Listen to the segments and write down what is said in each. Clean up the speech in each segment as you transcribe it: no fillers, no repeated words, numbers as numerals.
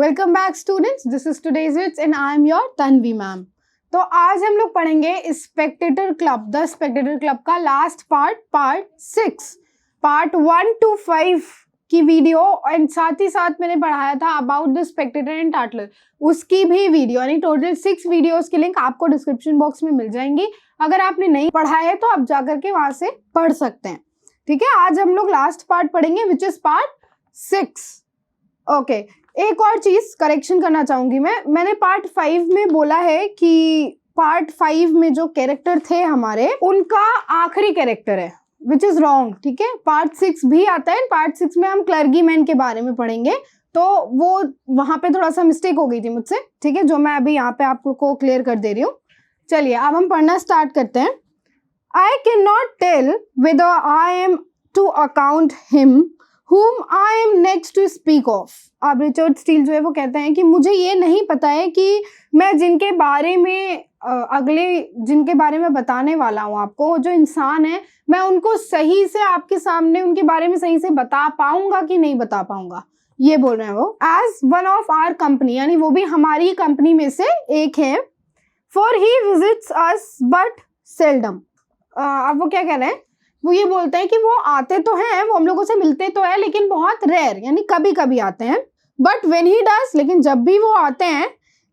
Welcome back students, this is today's wits and I am your Tanvi ma'am. तो आज हम लोग पढ़ेंगे Spectator Club, the Spectator Club का लास्ट पार्ट 6, पार्ट 1 to 5 की वीडियो एंड साथ ही साथ मैंने पढ़ाया था अबाउट द स्पेक्टेटर एंड टाटलर, उसकी भी वीडियो यानी टोटल 6 वीडियोस की लिंक आपको डिस्क्रिप्शन बॉक्स में मिल जाएंगी। अगर आपने नहीं पढ़ा है तो आप जाकर के वहां से पढ़ सकते हैं। ठीक है, आज हम लोग लास्ट पार्ट पढ़ेंगे विच इज पार्ट 6। ओके, एक और चीज करेक्शन करना चाहूंगी मैंने पार्ट 5 में बोला है कि पार्ट 5 में जो कैरेक्टर थे हमारे उनका आखिरी कैरेक्टर है, विच इज रॉन्ग। ठीक है, पार्ट 6 भी आता है। पार्ट 6 में हम क्लर्गी मैन के बारे में पढ़ेंगे, तो वो वहां पे थोड़ा सा मिस्टेक हो गई थी मुझसे। ठीक है, जो मैं अभी यहाँ पे आपको क्लियर कर दे रही हूँ। चलिए अब हम पढ़ना स्टार्ट करते हैं। I can not tell whether I am to account him whom I am next to speak of। अब रिचर्ड स्टील जो है वो कहते हैं कि मुझे ये नहीं पता है कि मैं जिनके बारे में बताने वाला हूँ आपको, जो इंसान है, मैं उनको सही से आपके सामने उनके बारे में सही से बता पाऊंगा कि नहीं बता पाऊंगा, ये बोल रहे हैं वो। As one of our company, यानी वो भी हमारी कंपनी में से एक है। For he visits us but seldom. अब वो क्या कह रहे हैं, वो ये बोलते हैं कि वो आते तो हैं, वो हम लोगों से मिलते तो है, लेकिन बहुत रेयर यानी कभी कभी आते हैं। बट व्हेन ही डज, लेकिन जब भी वो आते हैं,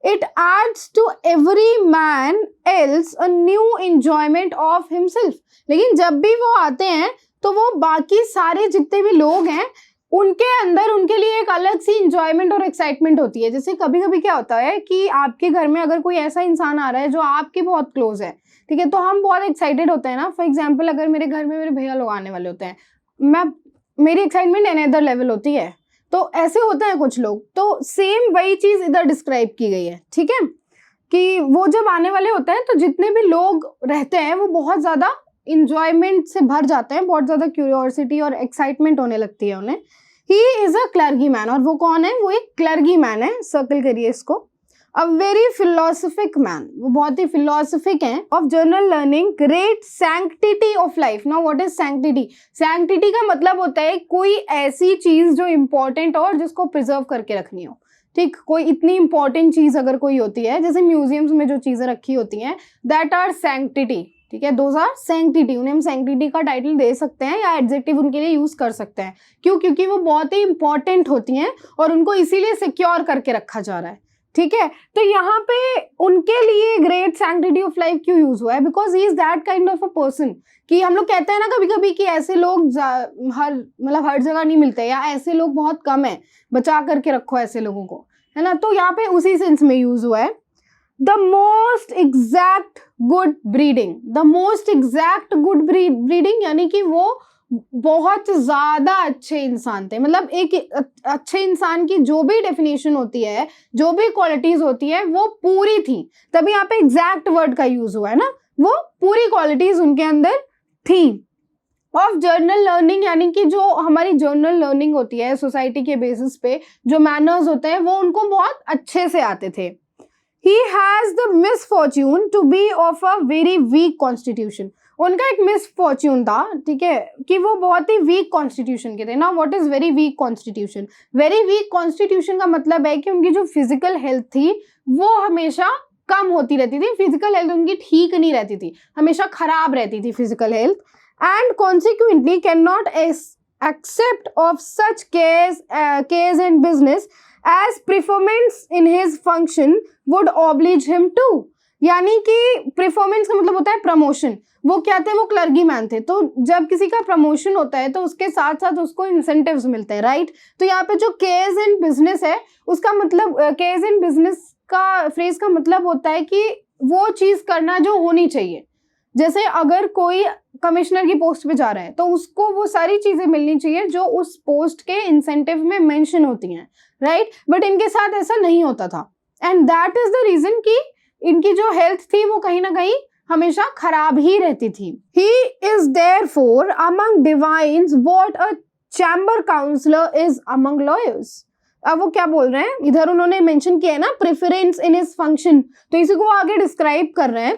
it adds to every man else a new enjoyment of himself. लेकिन जब भी वो आते हैं तो वो बाकी सारे जितने भी लोग हैं उनके अंदर उनके लिए एक अलग सी इंजॉयमेंट और एक्साइटमेंट होती है। जैसे कभी कभी क्या होता है कि आपके घर में अगर कोई ऐसा इंसान आ रहा है जो आपके बहुत क्लोज है, ठीक है, तो हम बहुत एक्साइटेड होते हैं ना। फॉर एग्जाम्पल, अगर मेरे घर में मेरे भैया लोग आने वाले होते हैं, मेरी एक्साइटमेंट अनदर लेवल होती है। तो ऐसे होते हैं कुछ लोग, तो सेम वही चीज इधर डिस्क्राइब की गई है। ठीक है, कि वो जब आने वाले होते हैं तो जितने भी लोग रहते हैं वो बहुत ज्यादा इंजॉयमेंट से भर जाते हैं, बहुत ज्यादा क्यूरियोसिटी और एक्साइटमेंट होने लगती है उन्हें। He is a clergy man, और वो कौन है, वो एक क्लर्गी मैन है। सर्कल करिए इसको। A very philosophic man, वो बहुत ही philosophic हैं, of general learning, great sanctity of life। Now what is sanctity? Sanctity का मतलब होता है कोई ऐसी चीज जो important हो और जिसको प्रिजर्व करके रखनी हो। ठीक, कोई इतनी इंपॉर्टेंट चीज अगर कोई होती है, जैसे म्यूजियम्स में जो चीजें रखी होती हैं, दैट आर सैंक्टिटी। ठीक है, दोज आर सैंक्टिटी। उन्हें हम सैंक्टिटी का टाइटल दे सकते हैं या एडजेक्टिव उनके लिए यूज कर सकते हैं। क्यों? क्योंकि वो बहुत ही इंपॉर्टेंट होती हैं और उनको इसीलिए सिक्योर करके रखा जा रहा है। ठीक है, तो यहाँ पे उनके लिए ग्रेट सैंक्टिटी ऑफ लाइफ क्यों यूज हुआ है? Because he is that kind of a person. कि हम लोग कहते हैं ना कभी कभी कि ऐसे लोग हर जगह नहीं मिलते, या ऐसे लोग बहुत कम है, बचा करके रखो ऐसे लोगों को, है ना। तो यहाँ पे उसी सेंस में यूज हुआ है। The most exact good breeding, the most exact good breeding यानी कि वो बहुत ज्यादा अच्छे इंसान थे। मतलब एक अच्छे इंसान की जो भी डेफिनेशन होती है, जो भी क्वालिटीज होती है, वो पूरी थी। तभी यहाँ पे एग्जैक्ट वर्ड का यूज हुआ है ना, वो पूरी क्वालिटीज उनके अंदर थी। ऑफ जर्नल लर्निंग, यानी कि जो हमारी जर्नल लर्निंग होती है सोसाइटी के बेसिस पे, जो मैनर्स होते हैं, वो उनको बहुत अच्छे से आते थे। He has the misfortune to be of a very weak constitution। उनका एक मिसफॉर्च्यून था, ठीक है, कि वो बहुत ही वीक कॉन्स्टिट्यूशन के थे ना। What is very weak constitution? Very weak constitution का मतलब है कि उनकी जो फिजिकल हेल्थ थी वो हमेशा कम होती रहती थी। फिजिकल हेल्थ उनकी ठीक नहीं रहती थी, हमेशा खराब रहती थी physical health. And consequently can not except of such case and business as performance in his function would oblige him to। यानी कि परफॉर्मेंस का मतलब होता है प्रमोशन। वो क्या थे? वो क्लर्गी मैन थे। तो जब किसी का प्रमोशन होता है तो उसके साथ साथ उसको इंसेंटिव्स मिलते हैं, राइट। तो यहाँ पे जो केयर्स इन बिजनेस है, उसका मतलब केयर्स इन बिजनेस का फ्रेज का मतलब होता है कि वो चीज करना जो होनी चाहिए। जैसे अगर कोई कमिश्नर की पोस्ट पे जा रहा है तो उसको वो सारी चीजें मिलनी चाहिए जो उस पोस्ट के इंसेंटिव में मेंशन होती हैं, राइट। बट इनके साथ ऐसा नहीं होता था, and that is the reason कि इनकी जो हेल्थ थी वो कहीं ना कहीं हमेशा खराब ही रहती थी। He is therefore among divines what a chamber counsellor is among lawyers. अब वो क्या बोल रहे हैं, इधर उन्होंने मेंशन किया है ना प्रेफरेंस इन हिज फंक्शन, तो इसी को आगे डिस्क्राइब कर रहे हैं।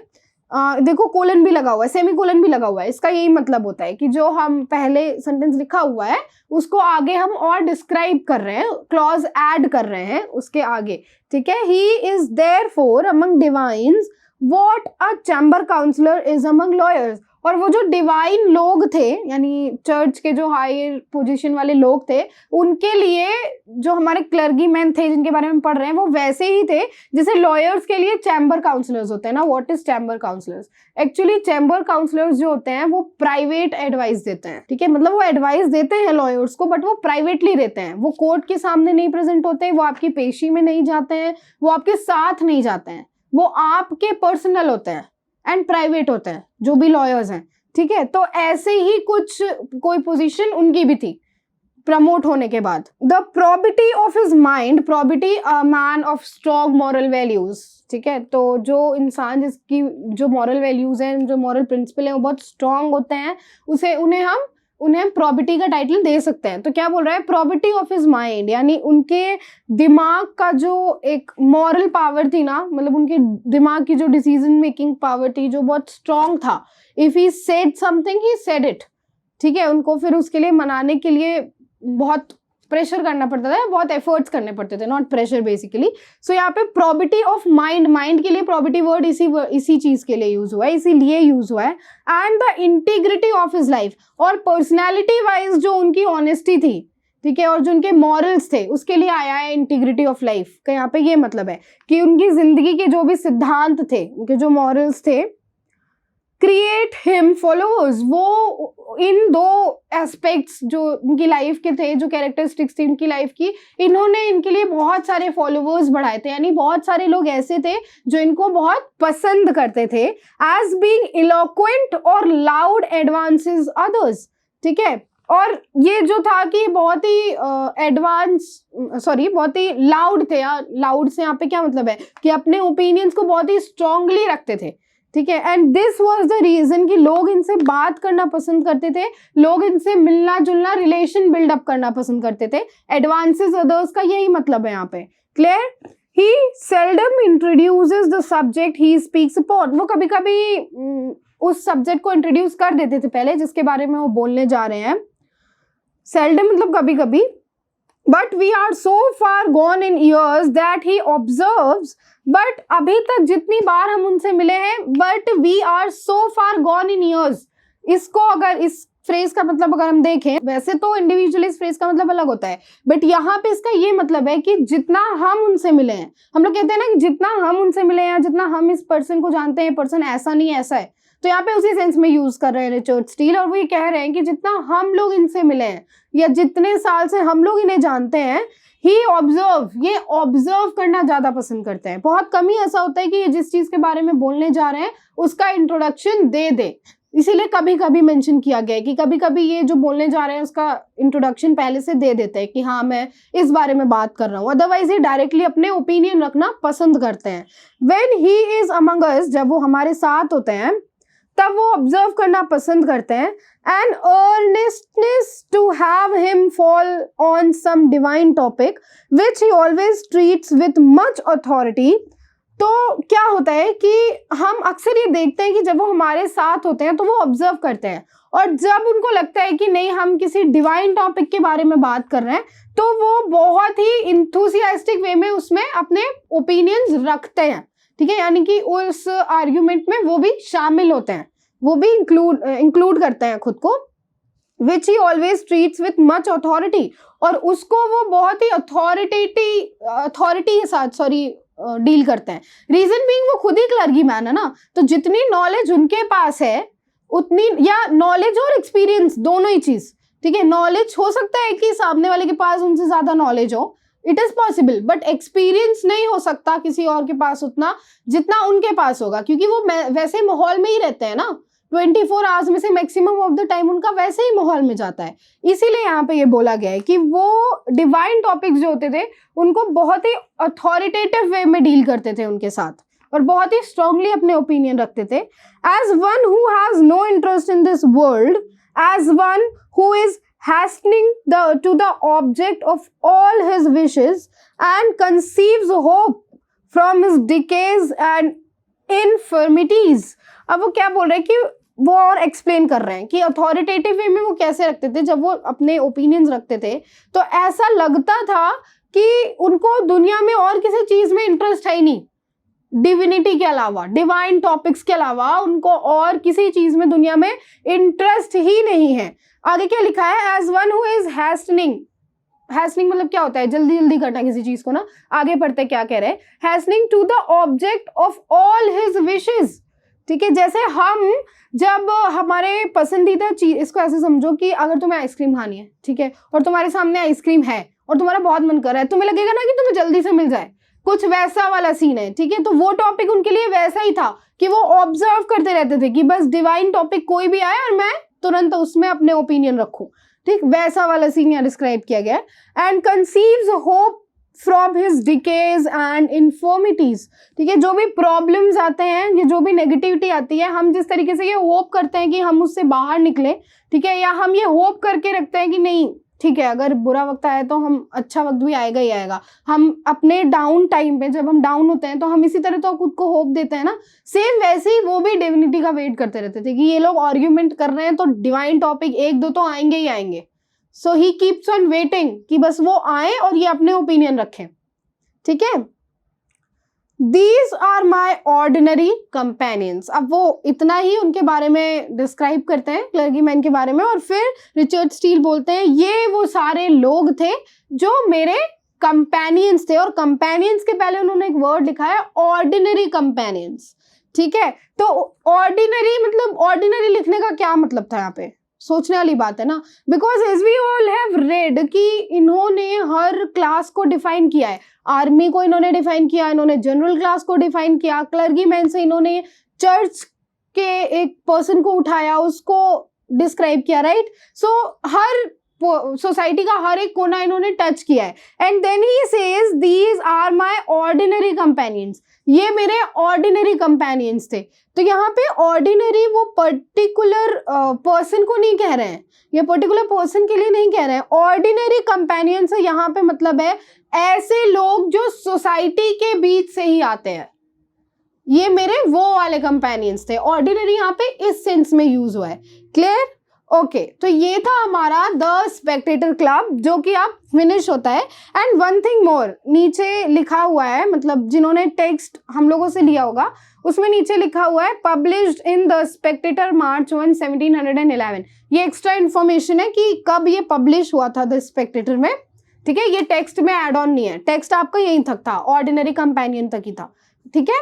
देखो कोलन भी लगा हुआ है, सेमी कोलन भी लगा हुआ है, इसका यही मतलब होता है कि जो हम पहले सेंटेंस लिखा हुआ है उसको आगे हम और डिस्क्राइब कर रहे हैं, क्लॉज ऐड कर रहे हैं उसके आगे, ठीक है। He is therefore among divines what a chamber counsellor is among lawyers. और वो जो डिवाइन लोग थे, यानी चर्च के जो हायर पोजीशन वाले लोग थे, उनके लिए जो हमारे क्लर्गी मैन थे जिनके बारे में पढ़ रहे हैं वो वैसे ही थे जैसे लॉयर्स के लिए चैम्बर काउंसलर्स होते हैं ना। What is chamber counsellors? Actually chamber counsellors जो होते हैं वो प्राइवेट एडवाइस देते हैं, ठीक है। मतलब वो एडवाइस देते हैं लॉयर्स को, बट वो प्राइवेटली देते हैं, वो कोर्ट के सामने नहीं प्रेजेंट होते, वो आपकी पेशी में नहीं जाते हैं, वो आपके साथ नहीं जाते हैं, वो आपके पर्सनल होते हैं एंड प्राइवेट होते हैं जो भी लॉयर्स हैं, ठीक है। तो ऐसे ही कुछ कोई पोजीशन उनकी भी थी प्रमोट होने के बाद। The probity of his mind, probity a man of strong moral values, ठीक है। तो जो इंसान जिसकी जो मॉरल वैल्यूज हैं, जो मॉरल प्रिंसिपल हैं वो बहुत स्ट्रॉन्ग होते हैं, उन्हें प्रॉबिटी का टाइटल दे सकते हैं। तो क्या बोल रहा है? प्रॉबिटी ऑफ हिज माइंड, यानी उनके दिमाग का जो एक मॉरल पावर थी ना, मतलब उनके दिमाग की जो डिसीजन मेकिंग पावर थी जो बहुत स्ट्रॉन्ग था। If he said something he said it, ठीक है। उनको फिर उसके लिए मनाने के लिए बहुत प्रेशर करना पड़ता था, बहुत एफर्ट्स करने पड़ते थे, नॉट प्रेशर बेसिकली। सो यहाँ पे प्रॉबिटी ऑफ माइंड, माइंड के लिए प्रॉबिटी वर्ड इसी चीज के लिए यूज हुआ है, इसीलिए यूज हुआ है। And the integrity of his life, और पर्सनैलिटी वाइज जो उनकी ऑनेस्टी थी, ठीक है, और जो उनके मॉरल्स थे उसके लिए आया है इंटीग्रिटी ऑफ लाइफ का। यहाँ पे ये मतलब है कि उनकी जिंदगी के जो भी सिद्धांत थे, उनके जो मॉरल्स थे, क्रिएट हिम फॉलोअर्स। वो इन दो एस्पेक्ट्स जो उनकी लाइफ के थे, जो कैरेक्टरिस्टिक्स थी उनकी लाइफ की, इन्होंने इनके लिए बहुत सारे फॉलोअर्स बढ़ाए थे, यानी बहुत सारे लोग ऐसे थे जो इनको बहुत पसंद करते थे। एज बीइंग इलोक्वेंट और लाउड एडवांसेस अदर्स, ठीक है। और ये जो था कि बहुत ही बहुत ही लाउड थे। लाउड से यहाँ पे क्या मतलब है कि अपने ओपिनियंस को बहुत ही स्ट्रांगली रखते थे, ठीक है। And this was the reason कि लोग इनसे बात करना पसंद करते थे, लोग इनसे मिलना जुलना, रिलेशन बिल्डअप करना पसंद करते थे। एडवांसेस अदर्स का यही मतलब है यहाँ पे। Clear? He seldom introduces the subject he speaks upon. वो कभी कभी उस सब्जेक्ट को इंट्रोड्यूस कर देते थे पहले जिसके बारे में वो बोलने जा रहे हैं। सेल्डम मतलब कभी कभी। But we are so far gone in years that he observes, but अभी तक जितनी बार हम उनसे मिले हैं, but we are so far gone in years. इसको अगर इस फ्रेज का मतलब अगर हम देखें, वैसे तो इंडिविजुअली इस फ्रेज का मतलब अलग होता है, बट यहाँ पे इसका ये मतलब है कि जितना हम उनसे मिले हैं, हम लोग कहते हैं ना कि जितना हम उनसे मिले हैं, जितना हम इस पर्सन को जानते हैं, पर्सन ऐसा नहीं ऐसा है, तो यहाँ पे उसी सेंस में यूज कर रहे हैं रिचर्ड स्टील। और वो ये कह रहे हैं कि जितना हम लोग इनसे मिले हैं या जितने साल से हम लोग इन्हें जानते हैं, ही ऑब्जर्व, ये ऑब्जर्व करना ज्यादा पसंद करते हैं। बहुत कम ही ऐसा होता है कि ये जिस चीज के बारे में बोलने जा रहे हैं उसका इंट्रोडक्शन दे दे। इसीलिए कभी कभी मेंशन किया गया है कि कभी कभी ये जो बोलने जा रहे हैं उसका इंट्रोडक्शन पहले से दे देते हैं कि हाँ मैं इस बारे में बात कर रहा हूँ। अदरवाइज ये डायरेक्टली अपने ओपिनियन रखना पसंद करते हैं। व्हेन ही इज अमंग अस, जब वो हमारे साथ होते हैं तब वो ऑब्जर्व करना पसंद करते हैं। And earnestness to have him fall on some divine topic which he always treats with much authority. तो क्या होता है कि हम अक्सर ये देखते हैं कि जब वो हमारे साथ होते हैं तो वो ऑब्जर्व करते हैं, और जब उनको लगता है कि नहीं हम किसी डिवाइन टॉपिक के बारे में बात कर रहे हैं तो वो बहुत ही इंथुसियास्टिक वे में उसमें अपने ओपिनियंस रखते हैं, ठीक है। यानी कि उस आर्ग्यूमेंट में वो भी शामिल होते हैं, वो भी इंक्लूड करते हैं खुद को। Which he always treats with much authority, और उसको वो बहुत ही अथॉरिटी के साथ डील करते हैं। रीजन बीइंग वो खुद ही क्लर्गी मैन है ना, तो जितनी नॉलेज उनके पास है उतनी, या नॉलेज और एक्सपीरियंस दोनों ही चीज, ठीक है। नॉलेज हो सकता है कि सामने वाले के पास उनसे ज्यादा नॉलेज हो, it is possible, but experience नहीं हो सकता किसी और के पास उतना जितना उनके पास होगा, क्योंकि वो वैसे माहौल में ही रहते हैं ना। 24 आवर्स में से मैक्सिमम ऑफ द टाइम उनका वैसे ही माहौल में जाता है। इसीलिए यहाँ पे ये बोला गया है कि वो डिवाइन टॉपिक्स जो होते थे उनको बहुत ही अथॉरिटेटिव वे में डील करते थे उनके साथ, और बहुत ही स्ट्रांगली अपने ओपिनियन रखते थे। As one who has no interest in this world, as one who is hastening to the object of all his wishes and conceives hope from his decays and इन्फर्मिटीज। अब वो क्या बोल रहे हैं कि वो और एक्सप्लेन कर रहे हैं कि अथॉरिटेटिव वे में वो कैसे रखते थे, जब वो अपने ओपिनियंस रखते थे तो ऐसा लगता था कि उनको दुनिया में और किसी चीज में इंटरेस्ट है ही नहीं, डिविनिटी के अलावा, डिवाइन टॉपिक्स के अलावा उनको और किसी चीज में दुनिया में इंटरेस्ट ही नहीं है। आगे क्या लिखा है, एज वन हु इज हैस्टनिंग, हैस्टनिंग मतलब क्या होता है, जल्दी जल्दी करना किसी चीज को ना। आगे पढ़ते क्या कह रहे हैं, hastening to the object of all his wishes. ठीक है, जैसे हम जब हमारे पसंदीदा चीज, इसको ऐसे समझो कि अगर तुम्हें आइसक्रीम खानी है, ठीक है, और तुम्हारे सामने आइसक्रीम है और तुम्हारा बहुत मन कर रहा है, तुम्हें लगेगा ना कि तुम्हें जल्दी से मिल जाए, कुछ वैसा वाला सीन है। ठीक है, तो वो टॉपिक उनके लिए वैसा ही था कि वो ऑब्जर्व करते रहते थे कि बस डिवाइन टॉपिक कोई भी आए और मैं तुरंत उसमें अपने ओपिनियन रखूं। ठीक, वैसा वाला सीन यहाँ डिस्क्राइब किया गया है। And conceives hope from his decays and infirmities. ठीक है, जो भी प्रॉब्लम्स आते हैं, ये जो भी नेगेटिविटी आती है, हम जिस तरीके से ये होप करते हैं कि हम उससे बाहर निकले, ठीक है, या हम ये होप करके रखते हैं कि नहीं ठीक है अगर बुरा वक्त आया तो हम अच्छा वक्त भी आएगा ही आएगा। हम अपने डाउन टाइम पे जब हम डाउन होते हैं तो हम इसी तरह तो खुद को होप देते हैं ना, सेम वैसे ही वो भी डिविनिटी का वेट करते रहते थे कि ये लोग आर्ग्यूमेंट कर रहे हैं तो डिवाइन टॉपिक एक दो तो आएंगे ही आएंगे। सो ही कीप्स ऑन वेटिंग कि बस वो आए और ये अपने ओपिनियन रखें। ठीक है, These are my ordinary companions। अब वो इतना ही उनके बारे में डिस्क्राइब करते हैं, क्लर्गीमैन के बारे में, और फिर रिचर्ड स्टील बोलते हैं ये वो सारे लोग थे जो मेरे कंपेनियंस थे, और कंपेनियंस के पहले उन्होंने एक वर्ड लिखा है ऑर्डिनरी कंपेनियंस। ठीक है, तो ऑर्डिनरी मतलब ऑर्डिनरी लिखने का क्या मतलब था यहाँ पे, सोचने वाली बात है ना, because as we all have read कि इन्होंने हर क्लास को डिफाइन किया है। आर्मी को इन्होंने डिफाइन किया, इन्होंने जनरल क्लास को डिफाइन किया, क्लर्गीमैन से इन्होंने चर्च के एक पर्सन को उठाया, उसको डिस्क्राइब किया, राइट। सो हर सोसाइटी का हर एक कोना इन्होंने टच किया है। And then he says these are my ordinary companions, ये मेरे ऑर्डिनरी कंपेनियंस थे। तो यहाँ पे ऑर्डिनरी वो पर्टिकुलर पर्सन को नहीं कह रहे हैं, ये पर्टिकुलर पर्सन के लिए नहीं कह रहे हैं, ऑर्डिनरी कंपेनियंस है यहाँ पे, मतलब है ऐसे लोग जो सोसाइटी के बीच से ही आते हैं, ये मेरे वो वाले कंपेनियंस थे। ऑर्डिनरी यहाँ पे इस सेंस में यूज हुआ है। क्लियर? ओके, तो ये था हमारा द स्पेक्टेटर क्लब, जो कि आप फिनिश होता है। एंड वन थिंग मोर, नीचे लिखा हुआ है, मतलब जिन्होंने टेक्स्ट हम लोगों से लिया होगा उसमें नीचे लिखा हुआ है पब्लिश्ड इन द स्पेक्टेटर मार्च 1 1711। ये एक्स्ट्रा इन्फॉर्मेशन है कि कब ये पब्लिश हुआ था द स्पेक्टेटर में। ठीक है, ये टेक्स्ट में एड ऑन नहीं है, टेक्स्ट आपका यहीं तक था, ऑर्डिनरी कंपेनियन तक ही था। ठीक है,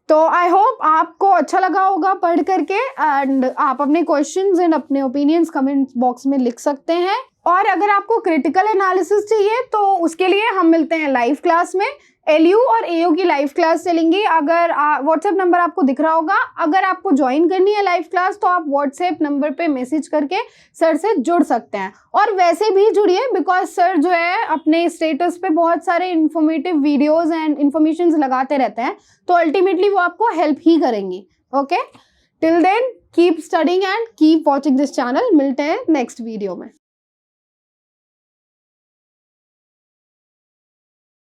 तो आई होप आपको अच्छा लगा होगा पढ़ करके, एंड आप अपने क्वेश्चंस एंड अपने ओपिनियंस कमेंट बॉक्स में लिख सकते हैं। और अगर आपको क्रिटिकल एनालिसिस चाहिए तो उसके लिए हम मिलते हैं लाइव क्लास में। LU और AU की लाइव क्लास चलेंगी, अगर व्हाट्सएप नंबर आपको दिख रहा होगा, अगर आपको ज्वाइन करनी है लाइव क्लास तो आप व्हाट्सएप नंबर पे मैसेज करके सर से जुड़ सकते हैं। और वैसे भी जुड़िए, बिकॉज सर जो है अपने स्टेटस पे बहुत सारे इन्फॉर्मेटिव वीडियोस एंड इन्फॉर्मेशन लगाते रहते हैं, तो अल्टीमेटली वो आपको हेल्प ही करेंगी। Okay, till then keep studying and keep watching this channel. मिलते हैं नेक्स्ट वीडियो में।